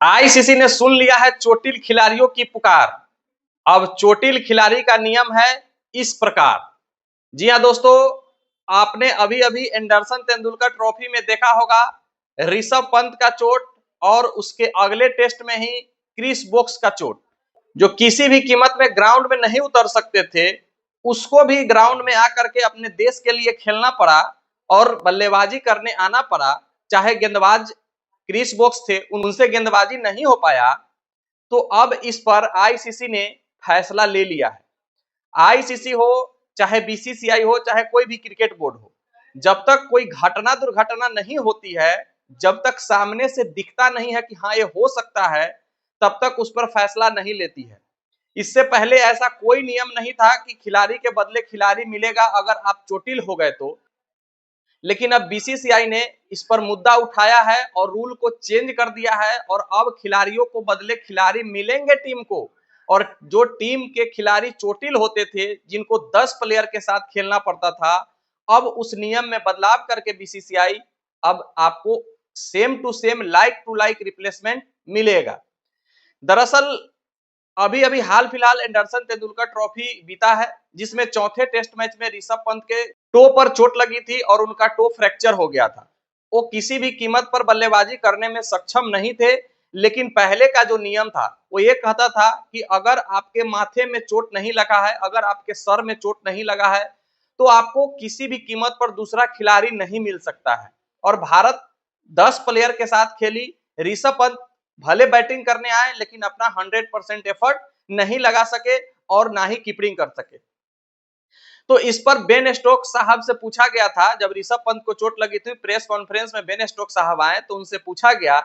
ICC ने सुन लिया है चोटिल खिलाड़ियों की पुकार। अब चोटिल खिलाड़ी का नियम है इस प्रकार। जी हां दोस्तों, आपने अभी अभी एंडरसन तेंदुलकर ट्रॉफी में देखा होगा ऋषभ पंत का चोट और उसके अगले टेस्ट में ही क्रिस वोक्स का चोट, जो किसी भी कीमत में ग्राउंड में नहीं उतर सकते थे, उसको भी ग्राउंड में आकर के अपने देश के लिए खेलना पड़ा और बल्लेबाजी करने आना पड़ा। चाहे गेंदबाज क्रिस वोक्स थे, उनसे गेंदबाजी नहीं हो पाया। तो अब इस पर आईसीसी ने फैसला ले लिया है। आईसीसी हो चाहे बीसीसीआई हो चाहे कोई भी क्रिकेट बोर्ड हो, जब तक कोई घटना दुर्घटना नहीं होती है, जब तक सामने से दिखता नहीं है कि हाँ ये हो सकता है, तब तक उस पर फैसला नहीं लेती है। इससे पहले ऐसा कोई नियम नहीं था कि खिलाड़ी के बदले खिलाड़ी मिलेगा अगर आप चोटिल हो गए तो। लेकिन अब बीसीसीआई ने इस पर मुद्दा उठाया है और रूल को चेंज कर दिया है और अब खिलाड़ियों को बदले खिलाड़ी मिलेंगे टीम को। और जो टीम के खिलाड़ी चोटिल होते थे, जिनको 10 प्लेयर के साथ खेलना पड़ता था, अब उस नियम में बदलाव करके बीसीसीआई अब आपको same to same like to like replacement मिलेगा। दरअसल अभी अभी हाल फिलहाल एंडरसन तेंदुलकर ट्रॉफी बीता है, जिसमें चौथे टेस्ट मैच में ऋषभ पंत के टो पर चोट लगी थी और उनका टो फ्रैक्चर हो गया था। वो किसी भी कीमत पर बल्लेबाजी करने में सक्षम नहीं थे। लेकिन पहले का जो नियम था वो ये कहता था कि अगर आपके माथे में चोट नहीं लगा है, अगर आपके सर में चोट नहीं लगा है, तो आपको किसी भी कीमत पर दूसरा खिलाड़ी नहीं मिल सकता है। और भारत 10 प्लेयर के साथ खेली। ऋषभ पंत भले बैटिंग करने आए लेकिन अपना 100% एफर्ट नहीं लगा सके और ना ही कीपिंग कर सके। तो इस पर बेन स्टोक्स साहब से पूछा गया था, जब ऋषभ पंत को चोट लगी थी, प्रेस कॉन्फ्रेंस में बेन स्टोक्स साहब आए तो उनसे पूछा गया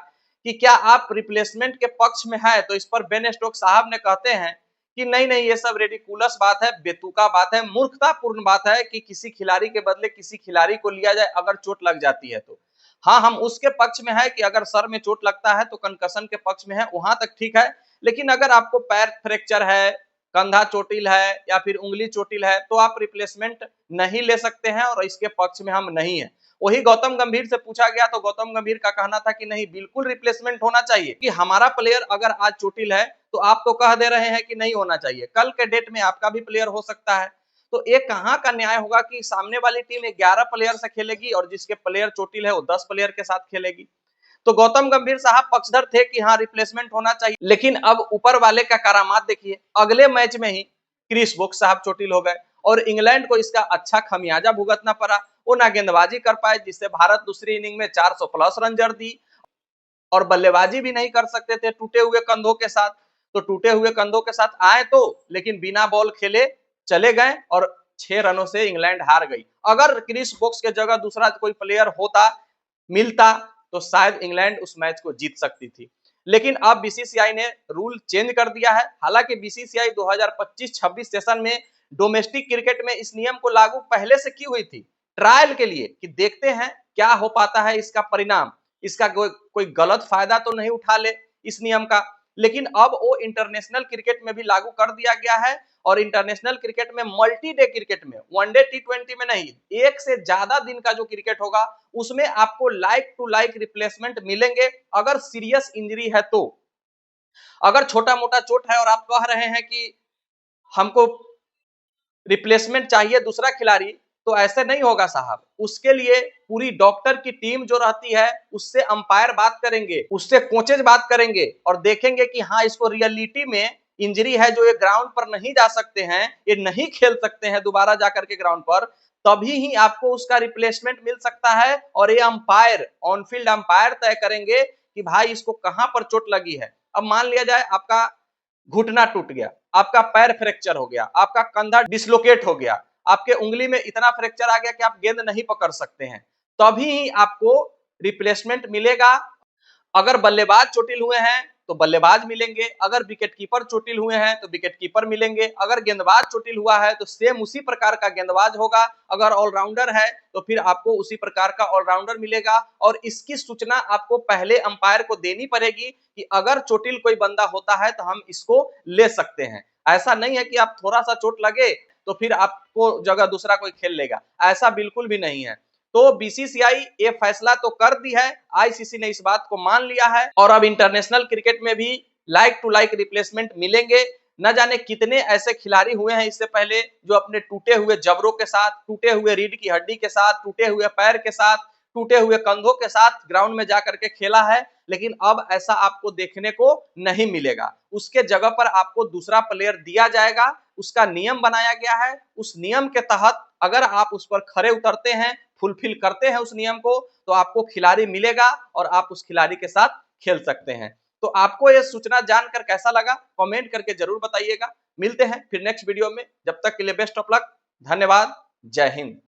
कि क्या आप रिप्लेसमेंट के पक्ष में है। तो इस पर बेन स्टोक्स साहब ने कहते हैं कि नहीं नहीं, ये सब रेडिकुलस बात है, बेतुका बात है, मूर्खतापूर्ण बात है कि किसी खिलाड़ी के बदले किसी खिलाड़ी को लिया जाए अगर चोट लग जाती है तो। हाँ, हम उसके पक्ष में है कि अगर सर में चोट लगता है तो कंकशन के पक्ष में है, वहां तक ठीक है। लेकिन अगर आपको पैर फ्रैक्चर है, कंधा चोटिल है या फिर उंगली चोटिल है, तो आप रिप्लेसमेंट नहीं ले सकते हैं और इसके पक्ष में हम नहीं है। वही गौतम गंभीर से पूछा गया तो गौतम गंभीर का कहना था कि नहीं, बिल्कुल रिप्लेसमेंट होना चाहिए, कि हमारा प्लेयर अगर आज चोटिल है तो आप तो कह दे रहे हैं कि नहीं होना चाहिए, कल के डेट में आपका भी प्लेयर हो सकता है। तो ये कहाँ का न्याय होगा कि सामने वाली टीम 11 प्लेयर से खेलेगी और जिसके प्लेयर चोटिल है वो 10 प्लेयर के साथ खेलेगी। तो गौतम गंभीर साहब पक्षधर थे कि हाँ रिप्लेसमेंट होना चाहिए। लेकिन अब ऊपर वाले का करामात देखिए, अगले मैच में ही क्रिस वोक्स साहब चोटिल हो गए और इंग्लैंड को इसका अच्छा खमियाजा भुगतना पड़ा। वो ना गेंदबाजी कर पाए, जिससे भारत दूसरी इनिंग में 400 प्लस रन जड़ दी और बल्लेबाजी भी नहीं कर सकते थे टूटे हुए कंधों के साथ। तो टूटे हुए कंधों के साथ आए तो, लेकिन बिना बॉल खेले चले गए और 6 रनों से इंग्लैंड हार गई। अगर क्रिस वोक्स के जगह दूसरा कोई प्लेयर होता, मिलता, तो शायद इंग्लैंड उस मैच को जीत सकती थी। लेकिन अब बीसीसीआई ने रूल चेंज कर दिया है। हालांकि बीसीसीआई 2025-26 सेशन में डोमेस्टिक क्रिकेट में इस नियम को लागू पहले से की हुई थी, ट्रायल के लिए, कि देखते हैं क्या हो पाता है इसका परिणाम, इसका कोई गलत फायदा तो नहीं उठा ले इस नियम का। लेकिन अब वो इंटरनेशनल क्रिकेट में भी लागू कर दिया गया है और इंटरनेशनल क्रिकेट में, मल्टी डे क्रिकेट में, वनडे T20 में नहीं, एक से ज्यादा दिन का जो क्रिकेट होगा उसमें आपको लाइक टू लाइक रिप्लेसमेंट मिलेंगे अगर सीरियस इंजरी है तो। अगर छोटा मोटा चोट है और आप कह रहे हैं कि हमको रिप्लेसमेंट चाहिए दूसरा खिलाड़ी, तो ऐसे नहीं होगा साहब। उसके लिए पूरी डॉक्टर की टीम जो रहती है उससे अंपायर बात करेंगे, उससे कोचेज बात करेंगे और देखेंगे कि हाँ इसको रियलिटी में इंजरी है, जो ये ग्राउंड पर नहीं जा सकते हैं, ये नहीं खेल सकते हैं दोबारा जाकर के ग्राउंड पर, तभी ही आपको उसका रिप्लेसमेंट मिल सकता है। और ये अंपायर, ऑन फील्ड अंपायर तय करेंगे कि भाई इसको कहां पर चोट लगी है। अब मान लिया जाए आपका घुटना टूट गया, आपका पैर फ्रैक्चर हो गया, आपका कंधा डिसलोकेट हो गया, आपके उंगली में इतना फ्रैक्चर आ गया कि आप गेंद नहीं पकड़ सकते हैं, तभी ही आपको रिप्लेसमेंट मिलेगा। अगर बल्लेबाज चोटिल हुए हैं तो बल्लेबाज मिलेंगे, अगर विकेट कीपर चोटिल हुए हैं तो विकेट कीपर मिलेंगे, अगर गेंदबाज चोटिल हुआ है तो सेम उसी प्रकार का गेंदबाज होगा, अगर ऑलराउंडर है तो फिर आपको उसी प्रकार का ऑलराउंडर मिलेगा। और इसकी सूचना आपको पहले अंपायर को देनी पड़ेगी कि अगर चोटिल कोई बंदा होता है तो हम इसको ले सकते हैं। ऐसा नहीं है कि आप थोड़ा सा चोट लगे तो फिर आपको जगह दूसरा कोई खेल लेगा, ऐसा बिल्कुल भी नहीं है। तो बीसीसीआई ये फैसला तो कर दी है, आईसीसी ने इस बात को मान लिया है और अब इंटरनेशनल क्रिकेट में भी लाइक टू लाइक रिप्लेसमेंट मिलेंगे। न जाने कितने ऐसे खिलाड़ी हुए हैं इससे पहले जो अपने टूटे हुए जबड़ों के साथ, टूटे हुए रीढ़ की हड्डी के साथ, टूटे हुए पैर के साथ, टूटे हुए कंधों के साथ ग्राउंड में जाकर के खेला है, लेकिन अब ऐसा आपको देखने को नहीं मिलेगा। उसके जगह पर आपको दूसरा प्लेयर दिया जाएगा, उसका नियम बनाया गया है। उस नियम के तहत अगर आप उस पर खरे उतरते हैं, फुलफिल करते हैं उस नियम को, तो आपको खिलाड़ी मिलेगा और आप उस खिलाड़ी के साथ खेल सकते हैं। तो आपको यह सूचना जानकर कैसा लगा, कमेंट करके जरूर बताइएगा। मिलते हैं फिर नेक्स्ट वीडियो में, जब तक के लिए बेस्ट ऑफ लक, धन्यवाद, जय हिंद।